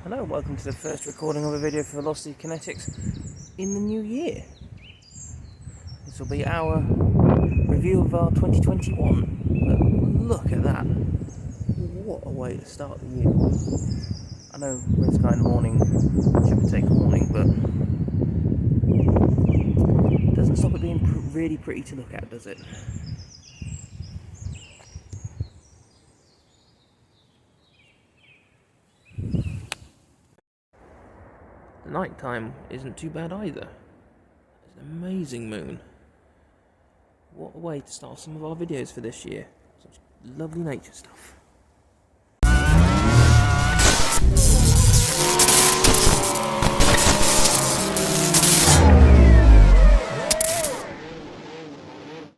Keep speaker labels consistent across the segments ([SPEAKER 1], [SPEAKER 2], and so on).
[SPEAKER 1] Hello, welcome to the first recording of a video for Velocity Kinetics in the new year. This will be our review of our 2021. But look at that. What a way to start the year. I know red sky in the morning should take a warning, but it doesn't stop it being really pretty to look at, does it? The night time isn't too bad either. It's an amazing moon. What a way to start some of our videos for this year. Such lovely nature stuff.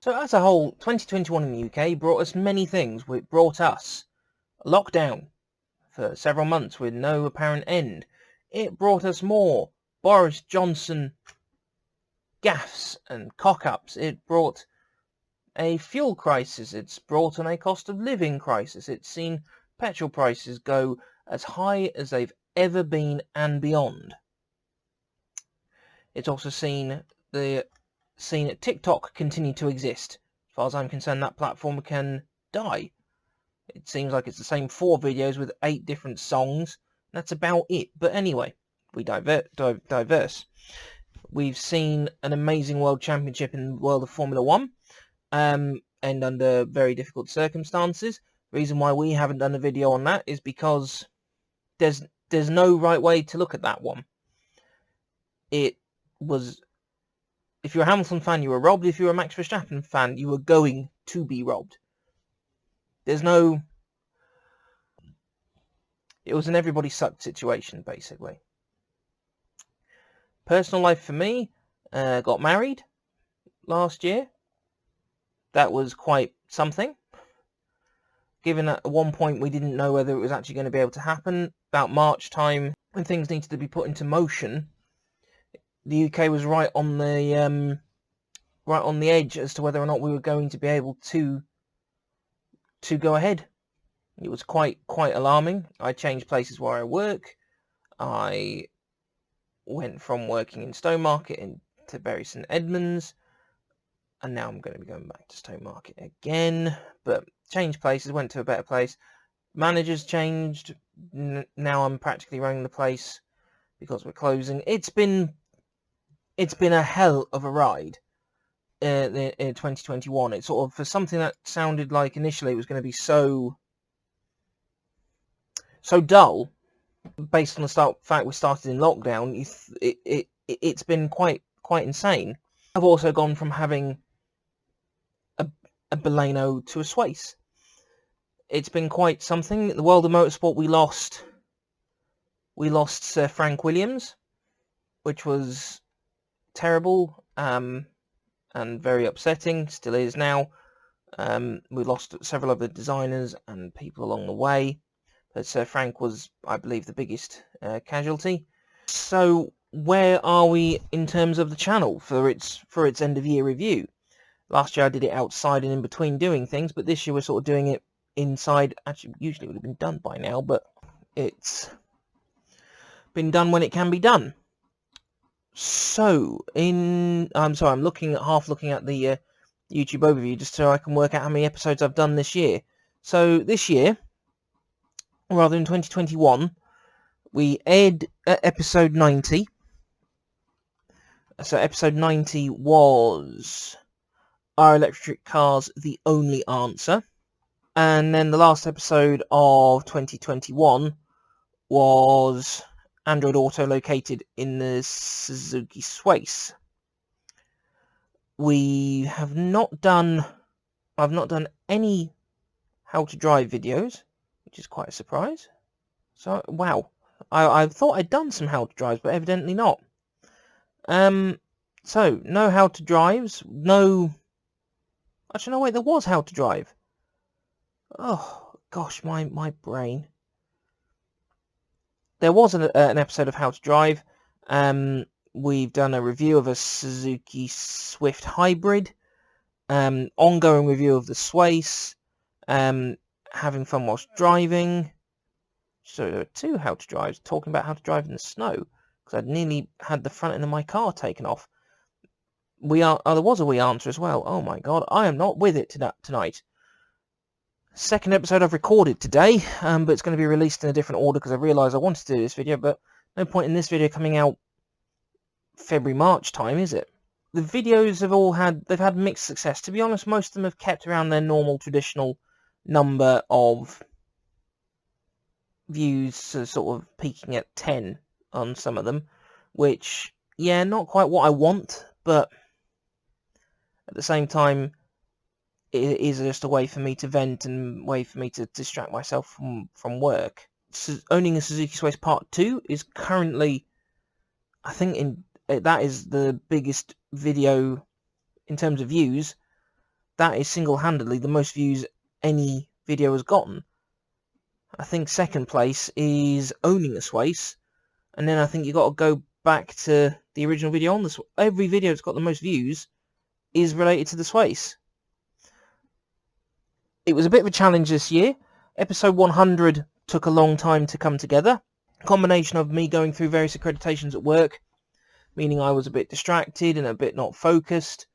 [SPEAKER 1] So as a whole, 2021 in the UK brought us many things. It brought us a lockdown for several months with no apparent end. It brought us more Boris Johnson gaffes and cock-ups. It brought a fuel crisis. It's brought on a cost of living crisis. It's seen petrol prices go as high as they've ever been and beyond. It's also seen TikTok continue to exist. As far as I'm concerned, that platform can die. It seems like it's the same 4 videos with 8 different songs. That's about it. But anyway, we diverse. We've seen an amazing World Championship in the world of Formula 1, and under very difficult circumstances. The reason why we haven't done a video on that is because there's no right way to look at that one. It was, if you're a Hamilton fan, you were robbed. If you're a Max Verstappen fan, you were going to be robbed. There's no... It was an everybody sucked situation, basically. Personal life for me, got married last year. That was quite something. Given that at one point we didn't know whether it was actually going to be able to happen. About March time, when things needed to be put into motion, the UK was right on the edge as to whether or not we were going to be able to go ahead. It was quite alarming. I changed places where I work. I went from working in Stowmarket into Bury St Edmunds, and now I'm going to be going back to Stowmarket again. But changed places, went to a better place. Managers changed. Now I'm practically running the place because we're closing. It's been a hell of a ride in 2021. It's sort of, for something that sounded like initially it was going to be so dull, based on the fact we started in lockdown. It's been quite insane. I've also gone from having a Baleno to a Swace. It's been quite something. In the world of motorsport, we lost Sir Frank Williams, which was terrible and very upsetting. Still is now. We lost several other designers and people along the way, but Sir Frank was, I believe, the biggest casualty. So where are we in terms of the channel for its end of year review? Last year I did it outside and in between doing things, but this year we're sort of doing it inside. Actually, usually it would have been done by now, but it's been done when it can be done. So I'm looking at the YouTube overview just so I can work out how many episodes I've done this year. So this year, rather in 2021, we aired episode 90. So episode 90 was Are Electric Cars the Only Answer? And then the last episode of 2021 was Android Auto located in the Suzuki Swace. I've not done any how to drive videos, which is quite a surprise. So, wow. I thought I'd done some how to drives, but evidently not. So, no how to drives, no... Actually, no, wait, there was how to drive. Oh, gosh, my brain. There was an episode of how to drive. We've done a review of a Suzuki Swift Hybrid. Ongoing review of the Swace. Having fun whilst driving. So there were 2 how to drives talking about how to drive in the snow, because I'd nearly had the front end of my car taken off. There was a wee answer as well. Oh my god, I am not with it tonight. Second episode I've recorded today, but it's going to be released in a different order because I realised I wanted to do this video, but no point in this video coming out February, March time, is it? The videos they've had mixed success. To be honest, most of them have kept around their normal traditional number of views, sort of peaking at 10 on some of them, which, yeah, not quite what I want, but at the same time, it is just a way for me to vent and a way for me to distract myself from work. Owning a Suzuki Sways Part 2 is currently, I think, that is the biggest video in terms of views. That is single-handedly the most views any video has gotten. I think second place is Owning a Sways, and then I think you got to go back to the original video on this. Every video that's got the most views is related to the Sways. It was a bit of a challenge this year. Episode 100 took a long time to come together. A combination of me going through various accreditations at work, meaning I was a bit distracted and a bit not focused.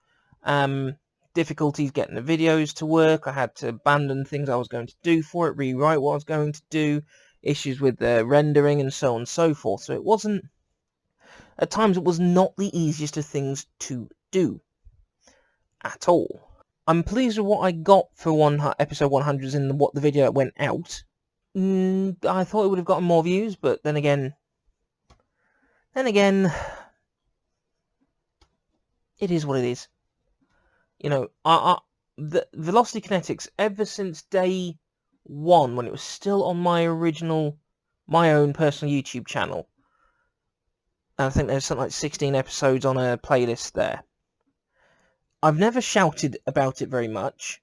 [SPEAKER 1] Difficulties getting the videos to work. I had to abandon things I was going to do for it, rewrite what I was going to do, issues with the rendering and so on and so forth. So it wasn't, at times it was not the easiest of things to do at all. I'm pleased with what I got for episode 100 in the video that went out. I thought it would have gotten more views, but then again, it is what it is. You know, the Velocity Kinetics, ever since day 1, when it was still on my own personal YouTube channel, and I think there's something like 16 episodes on a playlist there. I've never shouted about it very much.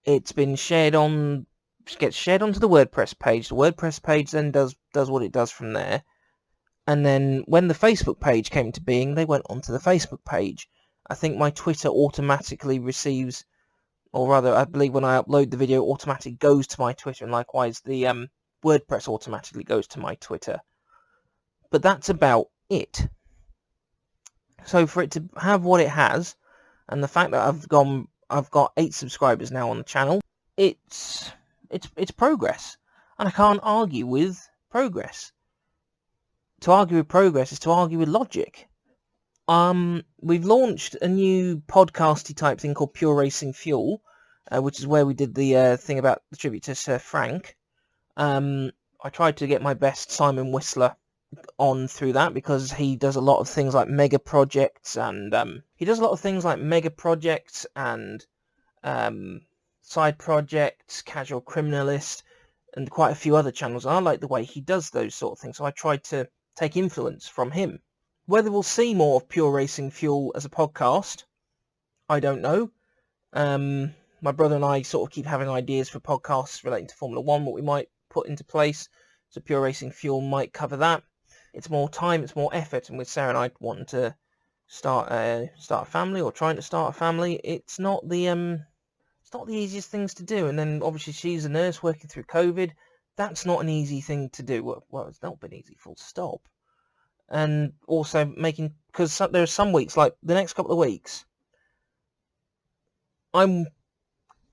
[SPEAKER 1] It's been gets shared onto the WordPress page. The WordPress page then does what it does from there. And then when the Facebook page came into being, they went onto the Facebook page. I think my Twitter automatically receives, or rather, I believe when I upload the video, it automatically goes to my Twitter, and likewise the WordPress automatically goes to my Twitter. But that's about it. So for it to have what it has, and the fact that I've got 8 subscribers now on the channel, it's progress, and I can't argue with progress. To argue with progress is to argue with logic. We've launched a new podcasty type thing called Pure Racing Fuel, which is where we did the thing about the tribute to Sir Frank. I tried to get my best Simon Whistler on through that, because he does a lot of things like mega projects and side projects, Casual Criminalist, and quite a few other channels. And I like the way he does those sort of things, so I tried to take influence from him. Whether we'll see more of Pure Racing Fuel as a podcast, I don't know. My brother and I sort of keep having ideas for podcasts relating to Formula 1, what we might put into place, so Pure Racing Fuel might cover that. It's more time, it's more effort, and with Sarah and I wanting to start a family, or trying to start a family, it's not the easiest things to do. And then obviously she's a nurse working through COVID. That's not an easy thing to do. Well, it's not been easy, full stop. And also because there are some weeks, like the next couple of weeks, I'm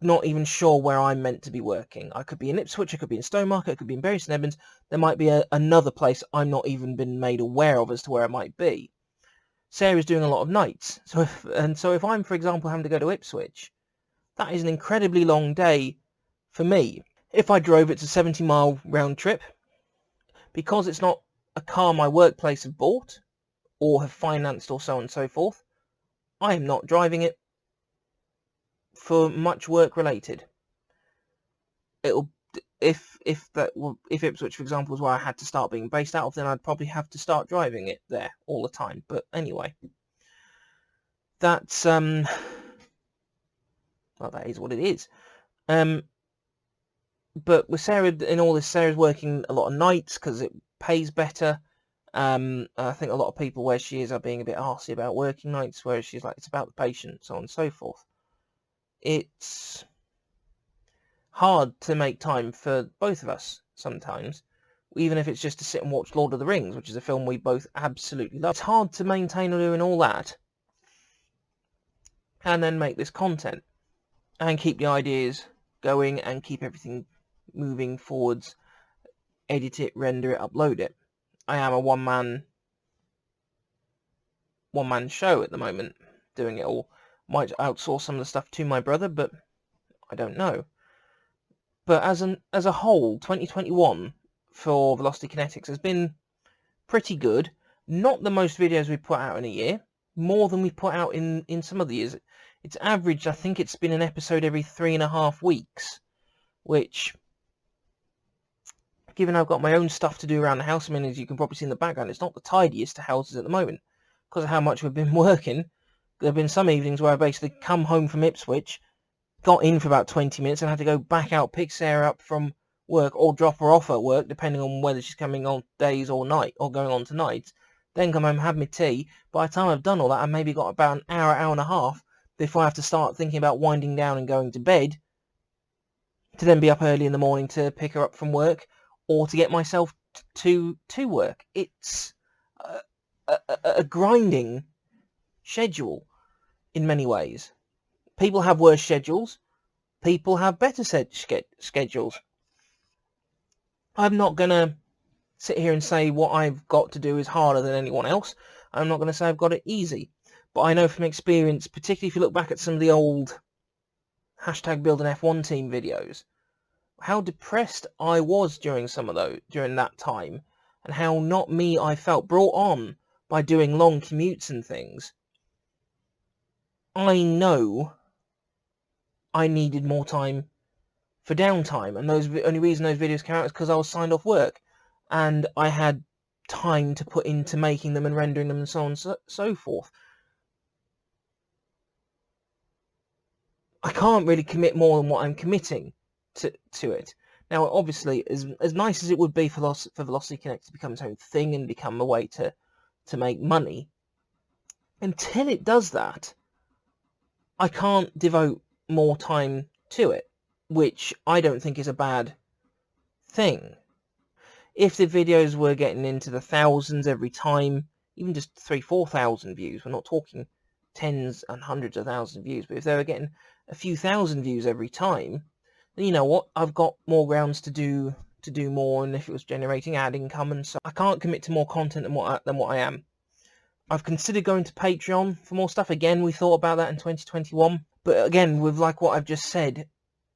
[SPEAKER 1] not even sure where I'm meant to be working. I could be in Ipswich, I could be in Stowmarket, I could be in Bury St Edmunds. There might be another place I'm not even been made aware of as to where I might be. Sarah's doing a lot of nights, so if I'm, for example, having to go to Ipswich, that is an incredibly long day for me. If I drove, it's a 70-mile round trip. Because it's not a car my workplace have bought or have financed or so on and so forth, I am not driving it for much work related. If Ipswich, for example, was where I had to start being based out of, then I'd probably have to start driving it there all the time. But anyway, that's well, that is what it is. But with Sarah in all this, Sarah's working a lot of nights because it pays better. I think a lot of people where she is are being a bit arsy about working nights, whereas she's like, it's about the patient, so on and so forth. It's hard to make time for both of us sometimes. even if it's just to sit and watch Lord of the Rings, which is a film we both absolutely love. It's hard to maintain doing all that and then make this content and keep the ideas going and keep everything moving forwards, edit it, render it, upload it. I am a one-man show at the moment, doing it all. Might outsource some of the stuff to my brother, but I don't know. But as a whole, 2021 for Velocity Kinetics has been pretty good. Not the most videos we put out in a year, more than we put out in some of the years. It's averaged, I think it's been an episode every 3.5 weeks, which, given I've got my own stuff to do around the house, I mean, as you can probably see in the background, it's not the tidiest of houses at the moment, because of how much we've been working. There have been some evenings where I basically come home from Ipswich, got in for about 20 minutes, and had to go back out, pick Sarah up from work, or drop her off at work, depending on whether she's coming on days or night, or going on to nights. Then come home, have my tea. By the time I've done all that, I've maybe got about an hour, hour and a half before I have to start thinking about winding down and going to bed, to then be up early in the morning to pick her up from work, or to get myself to work. It's a grinding schedule in many ways. People have worse schedules. People have better schedules. I'm not going to sit here and say what I've got to do is harder than anyone else. I'm not going to say I've got it easy. But I know from experience, particularly if you look back at some of the old #Build an F1 team videos, how depressed I was during that time, and how not me I felt, brought on by doing long commutes and things. I know I needed more time for downtime, and the only reason those videos came out is because I was signed off work, and I had time to put into making them and rendering them and so on and so forth. I can't really commit more than what I'm committing to it. Now, obviously, as nice as it would be for Velocity Kinetics to become its own thing and become a way to make money, until it does that, I can't devote more time to it, which I don't think is a bad thing. If the videos were getting into the thousands every time, even just 3,000-4,000 views, we're not talking tens and hundreds of thousands of views, but if they were getting a few thousand views every time, then you know what, I've got more grounds to do more, and if it was generating ad income, and so I can't commit to more content than what I am. I've considered going to Patreon for more stuff. Again, we thought about that in 2021, but again, with like what I've just said,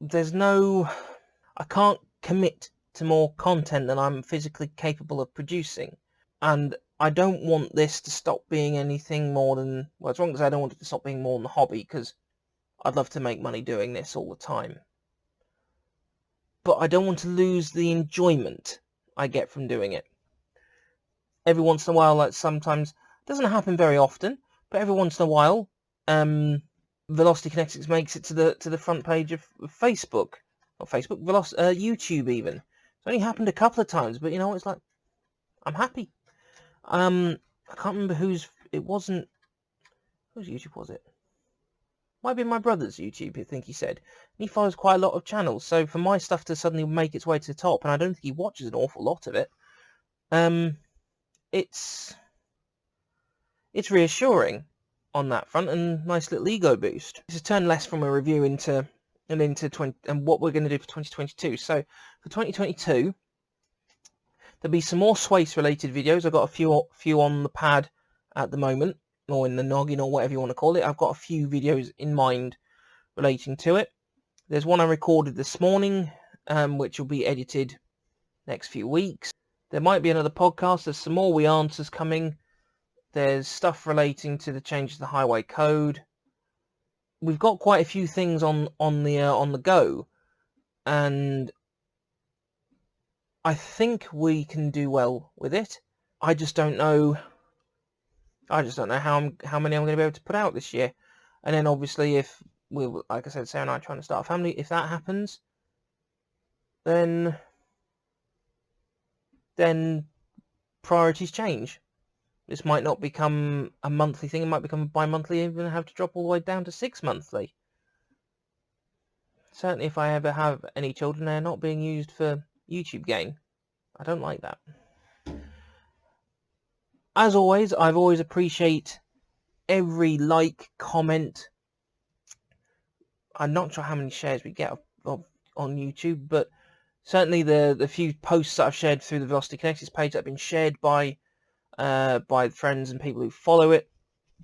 [SPEAKER 1] I can't commit to more content than I'm physically capable of producing. And I don't want this to stop being anything more than, well, as long as I don't want it to stop being more than a hobby, because I'd love to make money doing this all the time. But I don't want to lose the enjoyment I get from doing it. Every once in a while, like sometimes, it doesn't happen very often, but every once in a while, Velocity Kinetics makes it to the front page of Facebook. Not Facebook, YouTube even. It's only happened a couple of times, but you know, it's like, I'm happy. I can't remember whose YouTube was it? Might be my brother's YouTube, I think he said. And he follows quite a lot of channels, so for my stuff to suddenly make its way to the top, and I don't think he watches an awful lot of it, it's reassuring on that front, and nice little ego boost. This has turned less from a review into what we're going to do for 2022. So for 2022, there'll be some more Swace related videos. I've got a few on the pad at the moment, or in the noggin, or whatever you want to call it. I've got a few videos in mind relating to it. There's one I recorded this morning, which will be edited next few weeks. There might be another podcast. There's some more We Answers coming. There's stuff relating to the changes to the highway code. We've got quite a few things on the go, and I think we can do well with it. I just don't know how many I'm going to be able to put out this year. And then obviously, if like I said, Sarah and I are trying to start a family, if that happens, then priorities change. This might not become a monthly thing. It might become bi-monthly, even have to drop all the way down to 6 monthly. Certainly, if I ever have any children, they're not being used for YouTube gain. I don't like that. As always, I've always appreciate every like, comment. I'm not sure how many shares we get on YouTube, but certainly the few posts that I've shared through the Velocity Kinetics page that have been shared by friends and people who follow it,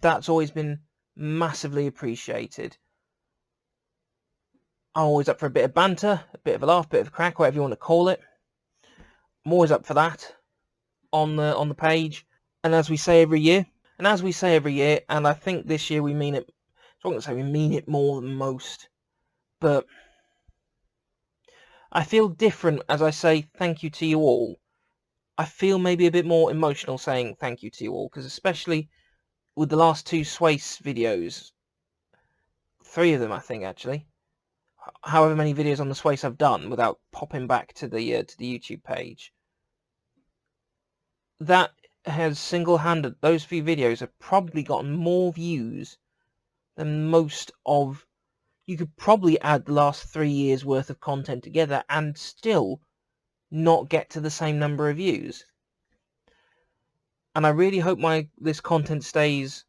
[SPEAKER 1] that's always been massively appreciated. I'm always up for a bit of banter, a bit of a laugh, a bit of a crack, whatever you want to call it. I'm always up for that on the page. And as we say every year, and I think this year we mean it. I'm not going to say we mean it more than most, but I feel different as I say thank you to you all. I feel maybe a bit more emotional saying thank you to you all, because especially with the last 2 Swace videos, 3 of them I think actually, however many videos on the Swace I've done without popping back to the YouTube page, that has single-handed, those few videos have probably gotten more views than most of, you could probably add the last 3 years worth of content together and still not get to the same number of views. And I really hope this content stays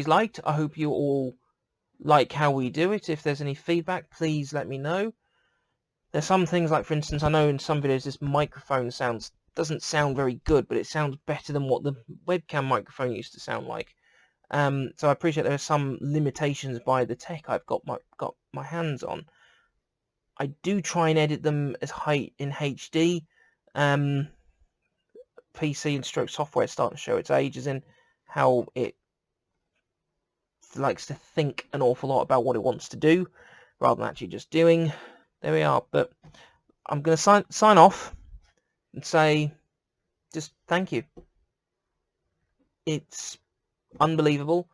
[SPEAKER 1] liked. I hope you all like how we do it. If there's any feedback, please let me know. There's some things, like for instance, I know in some videos this microphone doesn't sound very good, but it sounds better than what the webcam microphone used to sound like. So I appreciate there are some limitations by the tech I've got my hands on. I do try and edit them as high in HD. PC and stroke software is starting to show its age, as in how it likes to think an awful lot about what it wants to do rather than actually just doing. There we are. But I'm going to sign off and say just thank you. It's unbelievable.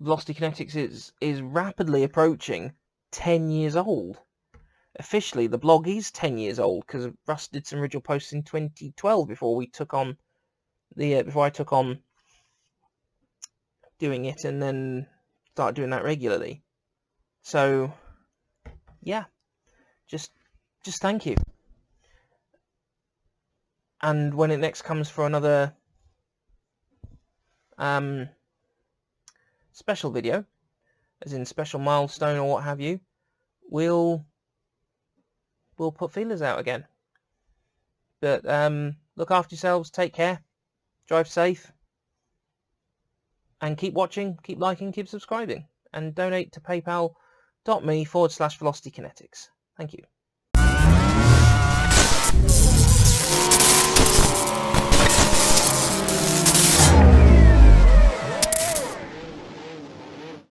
[SPEAKER 1] Velocity Kinetics is rapidly approaching 10 years old. Officially, the blog is 10 years old because Russ did some original posts in 2012 before I took on doing it, and then started doing that regularly. So yeah, just thank you. And when it next comes for another special video, as in special milestone or what have you, we'll put feelers out again. But look after yourselves, take care, drive safe, and keep watching, keep liking, keep subscribing, and donate to paypal.me/Velocity Kinetics. Thank you.